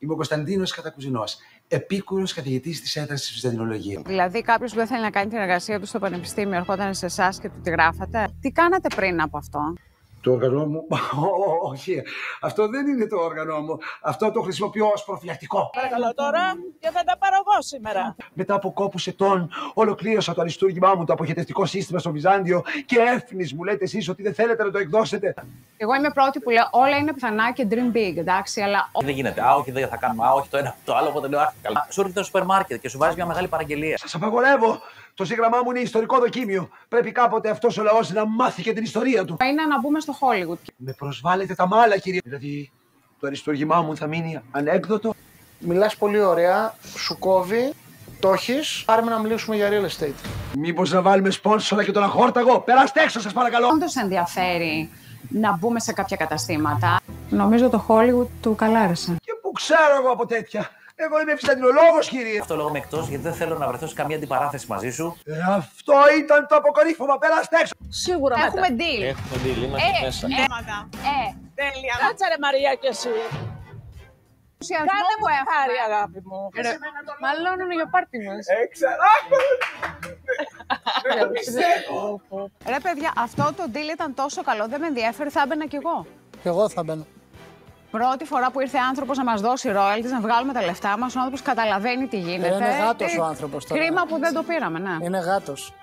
Είμαι ο Κωνσταντίνος Κατακουζινός, επίκουρος καθηγητής της έδρας της Βυζαντινολογίας. Δηλαδή, κάποιος που δεν θέλει να κάνει την εργασία του στο πανεπιστήμιο ερχόταν σε εσάς και του τη γράφατε. Τι κάνατε πριν από αυτό? Το όργανο μου. Όχι. Αυτό δεν είναι το όργανο μου. Αυτό το χρησιμοποιώ ως προφυλακτικό. Παρακαλώ τώρα και θα τα πάρω εγώ σήμερα. Μετά από κόπους ετών, ολοκλήρωσα το αριστούργημά μου, το αποχετευτικό σύστημα στο Βυζάντιο και έφνης μου λέτε εσείς ότι δεν θέλετε να το εκδώσετε. Εγώ είμαι πρώτη που λέω όλα είναι πιθανά και dream big, εντάξει, αλλά. Δεν γίνεται. Όχι, δεν θα κάνουμε. Όχι, το ένα, το άλλο. Οπότε λέω, καλά. Σου έρχεται στο σούπερ μάρκετ και σου βάζει μια μεγάλη παραγγελία. Σας απαγορεύω. Το σύγγραμμά μου είναι ιστορικό δοκίμιο. Πρέπει κάποτε αυτός ο λαός να μάθει και την ιστορία του. Είναι να μπούμε στο Hollywood. Με προσβάλλετε τα μάλα, κύριε. Δηλαδή, το αριστούργημά μου θα μείνει ανέκδοτο. Μιλάς πολύ ωραία, σου κόβει, το έχεις. Άρμε να μιλήσουμε για real estate. Μήπως να βάλουμε σπόνσορα και τον αχόρταγο. Περάστε έξω, σας παρακαλώ. Όντως ενδιαφέρει να μπούμε σε κάποια καταστήματα. Νομίζω το Hollywood του καλά άρεσε. Και που ξέρω εγώ από τέτοια. Εγώ είμαι βυζαντινολόγος, κύριε. Αυτό λόγω με εκτός γιατί δεν θέλω να βρεθώ σε καμία αντιπαράθεση μαζί σου. Αυτό ήταν το αποκορύφωμα. Περάστε έξω. Σίγουρα Έχουμε deal. Έχουμε deal, είμαστε μέσα. Τέλεια. Κάτσε ρε Μαρία κι εσύ. Κάνε μου χάρη, αγάπη μου. Μάλλον για πάρτι μας. Ρε παιδιά, αυτό το deal ήταν τόσο καλό, δεν με ενδιαφέρει, θα έμπαινα κι εγώ. Και εγώ θα μπαίνω. Πρώτη φορά που ήρθε άνθρωπος να μας δώσει royalties, να βγάλουμε τα λεφτά μας, ο άνθρωπος καταλαβαίνει τι γίνεται. Είναι γάτος ο άνθρωπος τώρα. Κρίμα που δεν το πήραμε, ναι. Είναι γάτος.